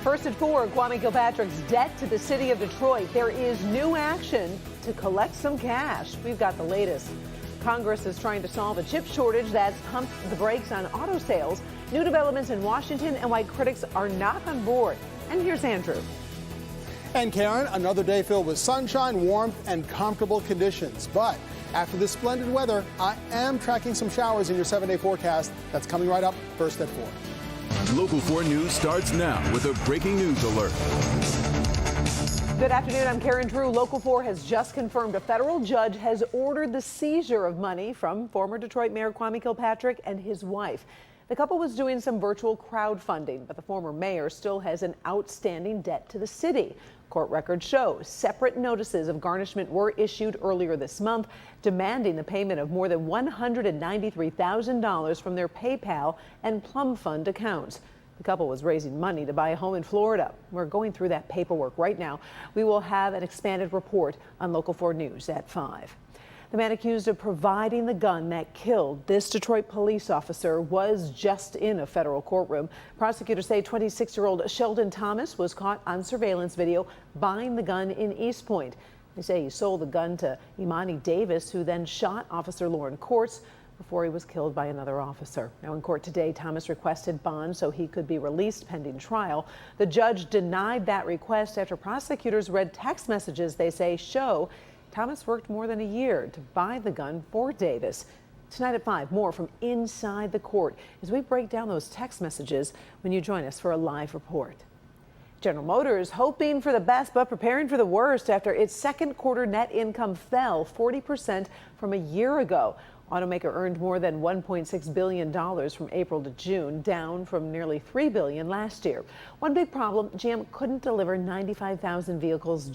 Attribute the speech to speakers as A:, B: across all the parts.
A: First at 4, Kwame Kilpatrick's debt to the city of Detroit. There is new action to collect some cash. We've got the latest. Congress is trying to solve a chip shortage that's pumped the brakes on auto sales. New developments in Washington and why critics are not on board. And here's Andrew.
B: And Karen, another day filled with sunshine, warmth, and comfortable conditions. But after this splendid weather, I am tracking some showers in your 7-day forecast. That's coming right up first at 4.
C: Local 4 News starts now with a breaking news alert.
A: Good afternoon. I'm Karen Drew. Local 4 has just confirmed a federal judge has ordered the seizure of money from former Detroit Mayor Kwame Kilpatrick and his wife. The couple was doing some virtual crowdfunding, but the former mayor still has an outstanding debt to the city. Court records show separate notices of garnishment were issued earlier this month, demanding the payment of more than $193,000 from their PayPal and Plum Fund accounts. The couple was raising money to buy a home in Florida. We're going through that paperwork right now. We will have an expanded report on Local 4 News at 5. The man accused of providing the gun that killed this Detroit police officer was just in a federal courtroom. Prosecutors say 26-year-old Sheldon Thomas was caught on surveillance video buying the gun in East Point. They say he sold the gun to Imani Davis, who then shot Officer Lauren Courts before he was killed by another officer. Now in court today, Thomas requested bond so he could be released pending trial. The judge denied that request after prosecutors read text messages they say show Thomas worked more than a year to buy the gun for Davis. Tonight at 5, more from inside the court as we break down those text messages when you join us for a live report. General Motors hoping for the best but preparing for the worst after its second quarter net income fell 40% from a year ago. Automaker earned more than $1.6 billion from April to June, down from nearly $3 billion last year. One big problem, GM couldn't deliver 95,000 vehicles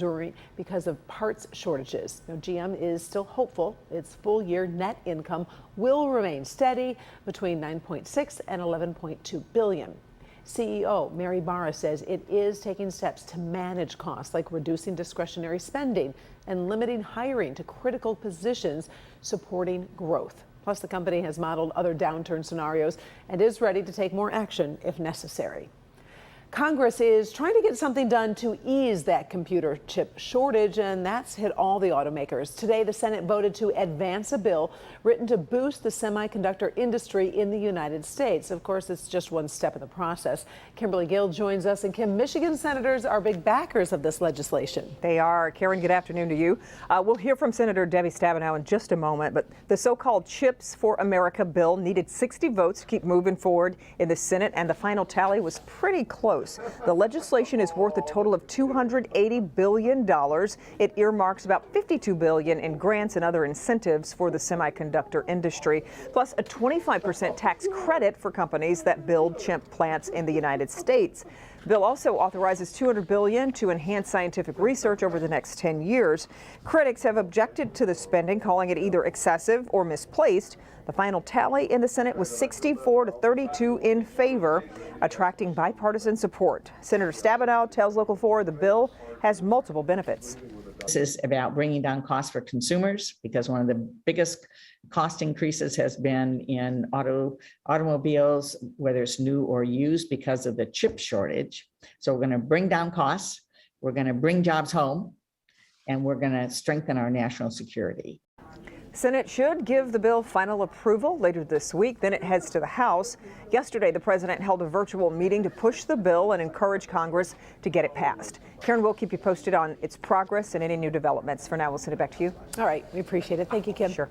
A: because of parts shortages. Now, GM is still hopeful its full-year net income will remain steady between $9.6 and $11.2 billion. CEO Mary Barra says it is taking steps to manage costs like reducing discretionary spending and limiting hiring to critical positions supporting growth. Plus, the company has modeled other downturn scenarios and is ready to take more action if necessary. Congress is trying to get something done to ease that computer chip shortage, and that's hit all the automakers. Today, the Senate voted to advance a bill written to boost the semiconductor industry in the United States. Of course, it's just one step in the process. Kimberly Gill joins us, and Kim, Michigan senators are big backers of this legislation.
D: They are. Karen, good afternoon to you. We'll hear from Senator Debbie Stabenow in just a moment, but the so-called Chips for America bill needed 60 votes to keep moving forward in the Senate, and the final tally was pretty close. The legislation is worth a total of $280 billion. It earmarks about $52 billion in grants and other incentives for the semiconductor industry, plus a 25% tax credit for companies that build chip plants in the United States. The bill also authorizes $200 billion to enhance scientific research over the next 10 years. Critics have objected to the spending, calling it either excessive or misplaced. The final tally in the Senate was 64 to 32 in favor, attracting bipartisan support. Senator Stabenow tells Local 4 the bill has multiple benefits.
E: This is about bringing down costs for consumers because one of the biggest cost increases has been in automobiles, whether it's new or used, because of the chip shortage. So we're going to bring down costs, we're going to bring jobs home, and we're going to strengthen our national security.
D: Senate should give the bill final approval later this week. Then it heads to the House. Yesterday, the president held a virtual meeting to push the bill and encourage Congress to get it passed. Karen, we'll keep you posted on its progress and any new developments. For now, we'll send it back to you.
A: All right. We appreciate it. Thank you, Kim.
D: Sure.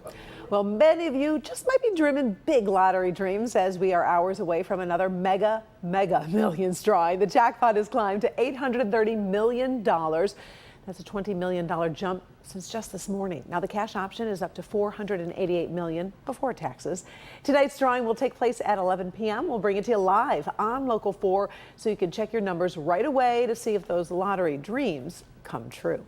A: Well, many of you just might be dreaming big lottery dreams as we are hours away from another mega millions drawing. The jackpot has climbed to $830 million. That's a $20 million jump since just this morning. Now the cash option is up to $488 million before taxes. Tonight's drawing will take place at 11 p.m. We'll bring it to you live on Local 4 so you can check your numbers right away to see if those lottery dreams come true.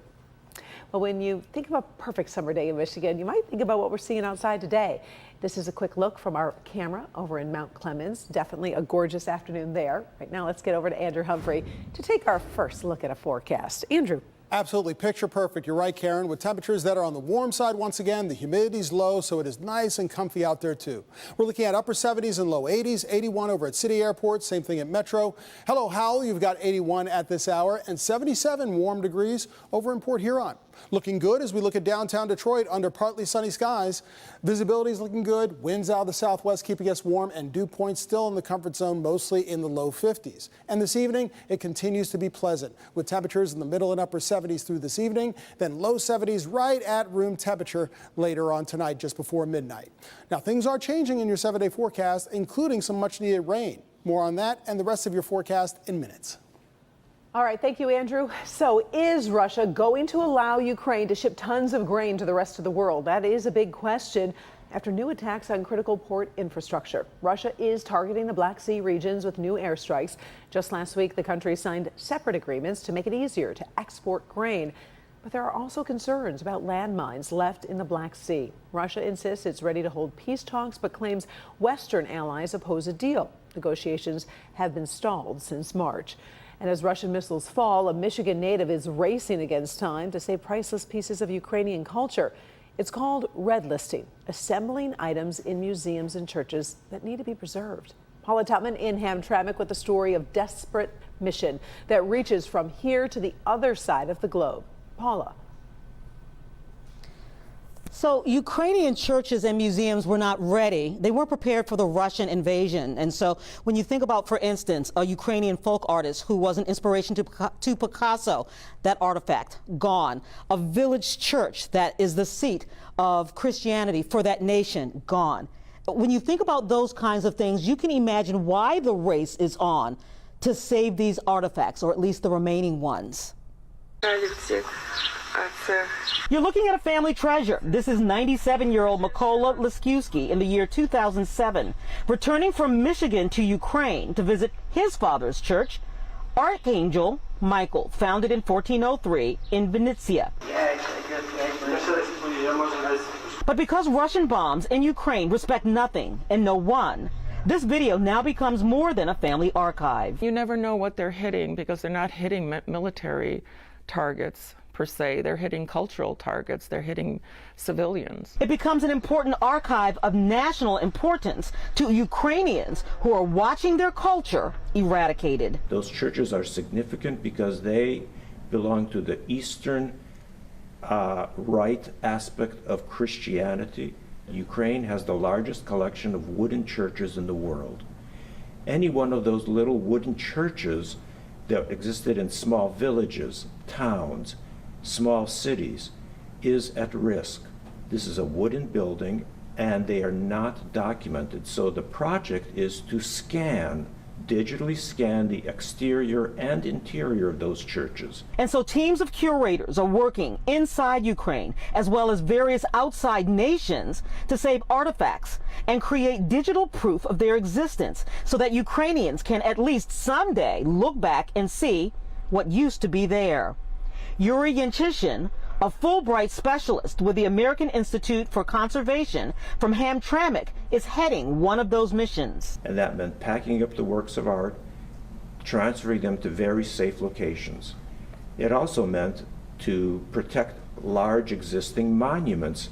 A: Well, when you think of a perfect summer day in Michigan, you might think about what we're seeing outside today. This is a quick look from our camera over in Mount Clemens. Definitely a gorgeous afternoon there. Right now, let's get over to Andrew Humphrey to take our first look at a forecast. Andrew.
B: Absolutely picture perfect. You're right, Karen, with temperatures that are on the warm side once again. The humidity's low, so it is nice and comfy out there, too. We're looking at upper 70s and low 80s, 81 over at City Airport, same thing at Metro. Hello, Howell, you've got 81 at this hour and 77 warm degrees over in Port Huron. Looking good as we look at downtown Detroit under partly sunny skies. Visibility is looking good. Winds out of the southwest keeping us warm, and dew points still in the comfort zone, mostly in the low 50s. And this evening, it continues to be pleasant with temperatures in the middle and upper 70s through this evening, then low 70s right at room temperature later on tonight, just before midnight. Now, things are changing in your 7-day forecast, including some much needed rain. More on that and the rest of your forecast in minutes.
A: All right, thank you, Andrew. So is Russia going to allow Ukraine to ship tons of grain to the rest of the world? That is a big question after new attacks on critical port infrastructure. Russia is targeting the Black Sea regions with new airstrikes. Just last week, the country signed separate agreements to make it easier to export grain. But there are also concerns about landmines left in the Black Sea. Russia insists it's ready to hold peace talks, but claims Western allies oppose a deal. Negotiations have been stalled since March. And as Russian missiles fall, a Michigan native is racing against time to save priceless pieces of Ukrainian culture. It's called red listing, assembling items in museums and churches that need to be preserved. Paula Tutman in Hamtramck with the story of desperate mission that reaches from here to the other side of the globe. Paula.
F: So Ukrainian churches and museums were not ready. They weren't prepared for the Russian invasion. And so when you think about, for instance, a Ukrainian folk artist who was an inspiration to Picasso, that artifact gone. A village church that is the seat of Christianity for that nation, gone. But when you think about those kinds of things, you can imagine why the race is on to save these artifacts, or at least the remaining ones. You're looking at a family treasure. This is 97-year-old Mykola Liskiewski in the year 2007, returning from Michigan to Ukraine to visit his father's church, Archangel Michael, founded in 1403 in Vinnytsia. But because Russian bombs in Ukraine respect nothing and no one, this video now becomes more than a family archive.
G: You never know what they're hitting because they're not hitting military targets per se. They're hitting cultural targets. They're hitting civilians.
F: It becomes an important archive of national importance to Ukrainians who are watching their culture eradicated.
H: Those churches are significant because they belong to the Eastern Rite aspect of Christianity. Ukraine has the largest collection of wooden churches in the world. Any one of those little wooden churches that existed in small villages, towns, small cities is at risk. This is a wooden building and they are not documented. So the project is to digitally scan the exterior and interior of those churches.
F: And so teams of curators are working inside Ukraine as well as various outside nations to save artifacts and create digital proof of their existence so that Ukrainians can at least someday look back and see what used to be there. Yuri Yanchishin, a Fulbright specialist with the American Institute for Conservation from Hamtramck, is heading one of those missions.
H: And that meant packing up the works of art, transferring them to very safe locations. It also meant to protect large existing monuments.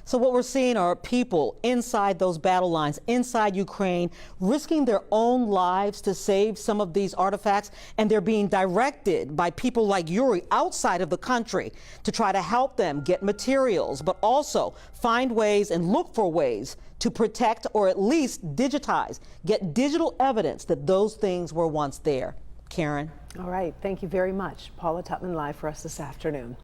F: So what we're seeing are people inside those battle lines, inside Ukraine, risking their own lives to save some of these artifacts, and they're being directed by people like Yuri outside of the country to try to help them get materials, but also find ways and look for ways to protect or at least digitize, get digital evidence that those things were once there. Karen.
A: All right, thank you very much. Paula Tutman live for us this afternoon.